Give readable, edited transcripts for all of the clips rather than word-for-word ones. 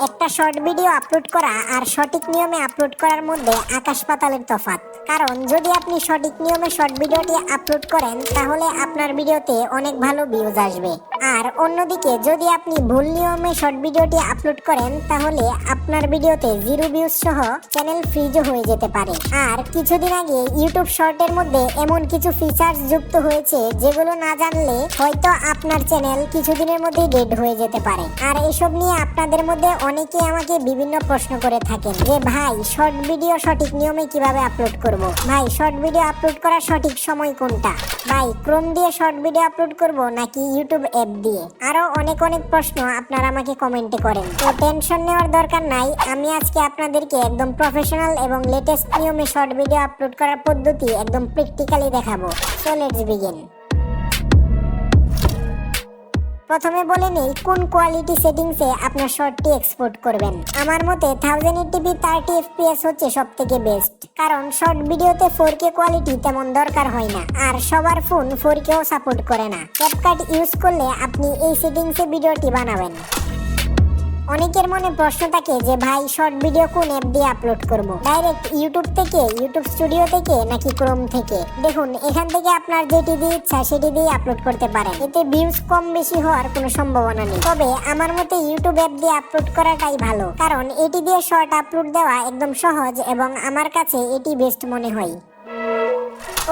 একটা short video upload করা আর সঠিক নিয়মে আপলোড করার মধ্যে আকাশ পাতালের তফাৎ। কারণ যদি আপনি সঠিক নিয়মে শর্ট ভিডিওটি আপলোড করেন তাহলে আপনার ভিডিওতে অনেক ভালো ভিউজ আসবে। আর অন্যদিকে যদি আপনি ভুল নিয়মে শর্ট ভিডিওটি আপলোড করেন তাহলে আপনার ভিডিওতে 0 ভিউজ সহ চ্যানেল ফ্রিজও হয়ে যেতে পারে। আর কিছুদিন আগে ইউটিউব শর্টের মধ্যে এমন কিছু ফিচার্স যুক্ত হয়েছে যেগুলো না জানলে হয়তো আপনার চ্যানেল কিছুদিনের মধ্যেই ডেড হয়ে যেতে পারে। আর এসব নিয়ে আপনাদের মধ্যে অনেকে আমাকে বিভিন্ন প্রশ্ন করে থাকেন যে ভাই শর্ট ভিডিও সঠিক নিয়মে কিভাবে আপলোড করব। ভাই শর্ট ভিডিও আপলোড করার সঠিক সময় কোনটা? ভাই ক্রোম দিয়ে শর্ট ভিডিও আপলোড করব নাকি ইউটিউব অ্যাপ দিয়ে? আরো অনেক প্রশ্ন আপনারা আমাকে কমেন্টে করেন। তো টেনশন নেওয়ার দরকার নাই, আমি আজকে আপনাদেরকে একদম প্রফেশনাল এবং লেটেস্ট নিয়মে শর্ট ভিডিও আপলোড করার পদ্ধতি একদম প্র্যাকটিক্যালি দেখাবো। So let's begin. প্রথমে বলে নেই কোন কোয়ালিটি সেটিংসে আপনার শর্টটি এক্সপোর্ট করবেন। আমার মতে 1080p 30 fps হচ্ছে সবথেকে বেস্ট, কারণ শর্ট ভিডিওতে 4K কোয়ালিটি তেমন দরকার হয় না, আর সবার ফোন 4Kও সাপোর্ট করে না। ক্যাপকাট ইউজ করলে আপনি এই সেটিংসে ভিডিওটি বানাবেন। অনেকের মনে প্রশ্ন থাকে যে ভাই শর্ট ভিডিও কোন অ্যাপ দিয়ে আপলোড করব, ডাইরেক্ট ইউটিউব থেকে, ইউটিউব স্টুডিও থেকে নাকি ক্রোম থেকে? দেখুন, এখান থেকে আপনার যেটি দিয়ে ইচ্ছা সেটি দিয়ে আপলোড করতে পারেন, এতে ভিউজ কম বেশি হওয়ার কোনো সম্ভাবনা নেই। তবে আমার মতে ইউটিউব অ্যাপ দিয়ে আপলোড করাটাই ভালো, কারণ এটি দিয়ে শর্ট আপলোড দেওয়া একদম সহজ এবং আমার কাছে এটি বেস্ট মনে হয়।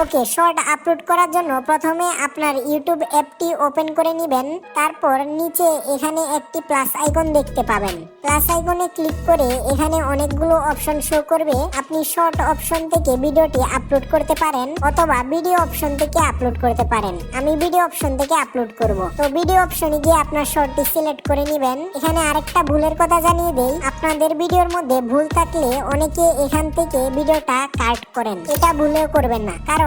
ওকে, শর্ট আপলোড করার জন্য প্রথমে আপনার ইউটিউব অ্যাপটি ওপেন করে নেবেন। তারপর নিচে এখানে একটি প্লাস আইকন দেখতে পাবেন। প্লাস আইকনে ক্লিক করে এখানে অনেকগুলো অপশন শো করবে। আপনি শর্ট অপশন থেকে ভিডিওটি আপলোড করতে পারেন অথবা ভিডিও অপশন থেকে আপলোড করতে পারেন। আমি ভিডিও অপশন থেকে আপলোড করব। তো ভিডিও অপশনে গিয়ে আপনার শর্টটি সিলেক্ট করে নেবেন। এখানে আরেকটা ভুলের কথা জানিয়ে দেই, আপনাদের ভিডিওর মধ্যে ভুল থাকলে অনেকে এখান থেকে ভিডিওটা কাট করেন, এটা ভুলেও করবেন না, কারণ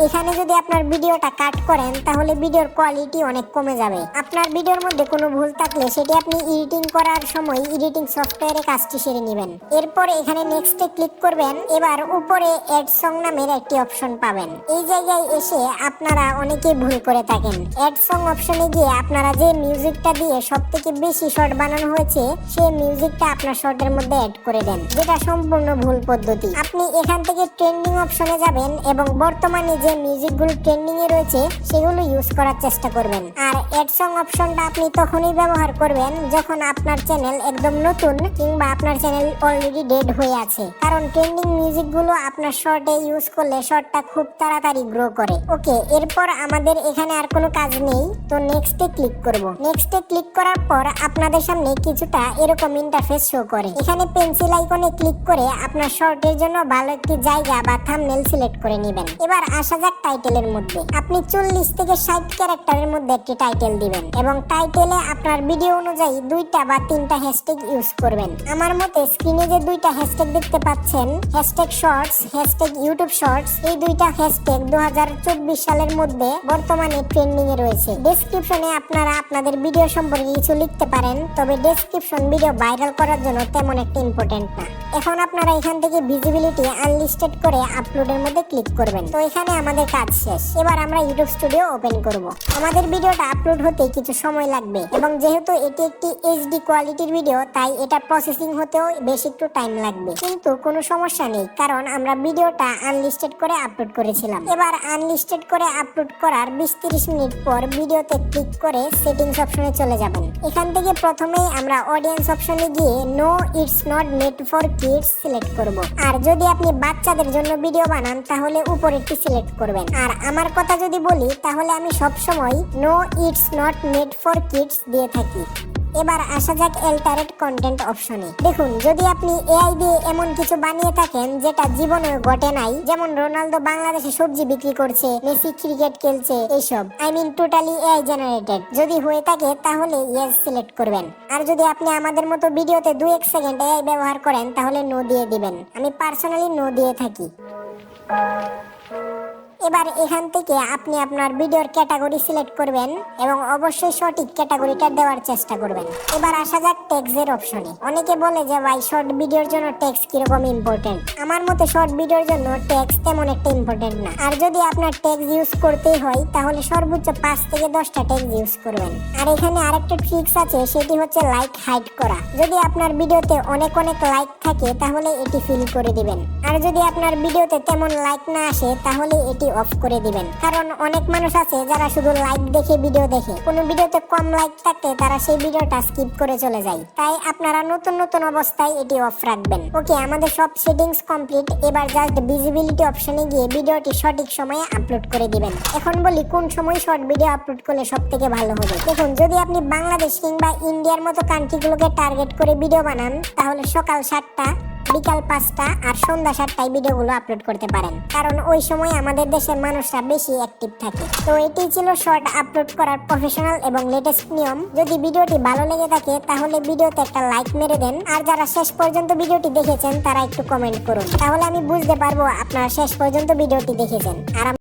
এখানে যদি আপনার ভিডিওটা কাট করেন তাহলে ভিডিওর কোয়ালিটি অনেক কমে যাবে। আপনার ভিডিওর মধ্যে কোনো ভুল থাকলে সেটি আপনি এডিটিং করার সময় এডিটিং সফটওয়্যারে কাজটি সেরে নেবেন। এরপর এখানে নেক্সটে ক্লিক করবেন। এবার উপরে অ্যাড সং নামের একটি অপশন পাবেন। এই জায়গায় এসে আপনারা অনেকেই ভুল করে থাকেন। অ্যাড সং অপশনে গিয়ে আপনারা যে মিউজিকটা দিয়ে সবথেকে বেশি শর্ট বানানো হয়েছে সেই মিউজিকটা আপনার শর্টের মধ্যে অ্যাড করে দেন, যেটা সম্পূর্ণ ভুল পদ্ধতি। আপনি এখান থেকে ট্রেন্ডিং অপশনে যাবেন এবং বর্তমানে যে মিউজিকগুলো ট্রেন্ডিং এ রয়েছে সেগুলো ইউজ করার চেষ্টা করবেন। আর অ্যাড সং অপশনটা আপনি তখনই ব্যবহার করবেন যখন আপনার চ্যানেল একদম নতুন কিংবা আপনার চ্যানেল অলরেডি ডেড হয়ে আছে, কারণ ট্রেন্ডিং মিউজিকগুলো আপনার শর্টে ইউজ করলে শর্টটা খুব তাড়াতাড়ি গ্রো করে। ওকে, এরপর আমাদের এখানে আর কোনো কাজ নেই, তো নেক্সটে ক্লিক করব। নেক্সটে ক্লিক করার পর আপনাদের সামনে কিছুটা এরকম ইন্টারফেস শো করে। এখানে পেন্সিল আইকনে ক্লিক করে আপনার শর্টের জন্য ভালো একটি জায়গা বা থাম্বনেল সিলেক্ট করে নেবেন। এবার আসা যাক টাইটেলের মধ্যে। আপনি 40 থেকে 60 ক্যারেক্টারের মধ্যে একটি টাইটেল দিবেন এবং টাইটেলে আপনার ভিডিও অনুযায়ী 2টা বা 3টা হ্যাশট্যাগ ইউজ করবেন। আমার মতে স্ক্রিনে যে 2টা হ্যাশট্যাগ দেখতে পাচ্ছেন, hashtag shorts, hashtag YouTube shorts, এই 2টা হ্যাশট্যাগ 2024 সালের মধ্যে বর্তমানে ট্রেন্ডিং এ রয়েছে। ডেসক্রিপশনে আপনারা আপনাদের ভিডিও সম্পর্কে কিছু লিখতে পারেন, তবে ডেসক্রিপশন ভিডিও ভাইরাল করার জন্য তেমন একটা ইম্পর্টেন্ট না। এখন আপনারা এখান থেকে ভিজিবিলিটি আনলিস্টেড করে আপলোডের মধ্যে ক্লিক করবেন। তো এখানে আমাদের কাজ শেষ। এবার আমরা ইউটিউব স্টুডিও ওপেন করব। আমাদের ভিডিওটা আপলোড হতে কিছু সময় লাগবে এবং যেহেতু এটি একটি এইচডি কোয়ালিটির ভিডিও তাই এটা প্রসেসিং হতেও বেশ একটু টাইম লাগবে, কিন্তু কোনো সমস্যা নেই, কারণ আমরা ভিডিওটা আনলিস্টেড করে আপলোড করেছিলাম। এবার আনলিস্টেড করে আপলোড করার 20-30 মিনিট পর ভিডিওতে ক্লিক করে সেটিংস অপশনে চলে যাবেন। এখান থেকে প্রথমেই আমরা অডিয়েন্স অপশনে গিয়ে no it's not made for kids select করব। আর যদি আপনি বাচ্চাদের জন্য ভিডিও বানান তাহলে উপরেরটি সিলেক্ট করবেন। আর আমার কথা যদি বলি তাহলে আমি সবসময় no it's not made for kids দিয়ে থাকি। এবার আসা যাক অ্যালটারেট কন্টেন্ট অপশনে। দেখুন, যদি আপনি এআই দিয়ে এমন কিছু বানিয়ে থাকেন যেটা জীবনে ঘটে নাই, যেমন রোনালদো বাংলাদেশে সবজি বিক্রি করছে, মেসি ক্রিকেট খেলছে, এইসব টোটালি এআই জেনারেটেড যদি হয়ে থাকে তাহলে ইয়েস সিলেক্ট করবেন। আর যদি আপনি আমাদের মতো ভিডিওতে 2-1 সেকেন্ড এআই ব্যবহার করেন তাহলে নো দিয়ে দিবেন। আমি পার্সোনালি নো দিয়ে থাকি। এবার এখান থেকে আপনি আপনার ভিডিওর ক্যাটাগরি সিলেক্ট করবেন এবং অবশ্যই সঠিক ক্যাটাগরিটা দেওয়ার চেষ্টা করবেন। এবার আসা যাক টেক্সটের অপশনে। অনেকে বলে যে ভাই শর্ট ভিডিওর জন্য টেক্সট কিরকম ইম্পর্টেন্ট। আমার মতে শর্ট ভিডিওর জন্য টেক্সট তেমন একটা ইম্পর্টেন্ট না। আর যদি আপনার টেক্সট ইউজ করতেই হয় তাহলে সর্বোচ্চ 5 থেকে 10টা টেক্সট ইউজ করবেন। আর এখানে আরেকটা ট্রিক্স আছে, সেটি হচ্ছে লাইক হাইড করা। যদি আপনার ভিডিওতে অনেক লাইক থাকে তাহলে এটি ফিল করে দিবেন। আর যদি আপনার ভিডিওতে তেমন লাইক না আসে তাহলে এটি অফ করে দিবেন। কারণ অনেক মানুষ আছে যারা শুধু লাইক দেখে ভিডিও দেখে, কোনো ভিডিওতে কম লাইক থাকলে তারা সেই ভিডিওটা স্কিপ করে চলে যায়। তাই আপনারা নতুন অবস্থায় এটি অফ রাখবেন। ওকে, আমাদের সব সেটিংস কমপ্লিট। এবার জাস্ট ভিজিবিলিটি অপশনে গিয়ে ভিডিওটি সঠিক সময়ে আপলোড করে দিবেন। এখন বলি কোন সময় শর্ট ভিডিও আপলোড করলে সব থেকে ভালো হবে। দেখুন, যদি আপনি বাংলাদেশ কিংবা ইন্ডিয়ার মতো কান্ট্রিগুলোকে টার্গেট করে ভিডিও বানান তাহলে সকাল 7টা, বিকাল 5টা আর সন্ধ্যা 7টায় ভিডিওগুলো আপলোড করতে পারেন। কারণ ওই সময় আমাদের দেশের মানুষরা বেশি অ্যাক্টিভ থাকে। তো এটাই ছিল শর্ট আপলোড করার প্রফেশনাল এবং লেটেস্ট নিয়ম। যদি ভিডিওটি ভালো লেগে থাকে তাহলে ভিডিওতে একটা লাইক মেরে দেন। আর যারা শেষ পর্যন্ত ভিডিওটি দেখেছেন তারা একটু কমেন্ট করুন, তাহলে আমি বুঝতে পারবো আপনারা শেষ পর্যন্ত ভিডিওটি দেখেছেন। আর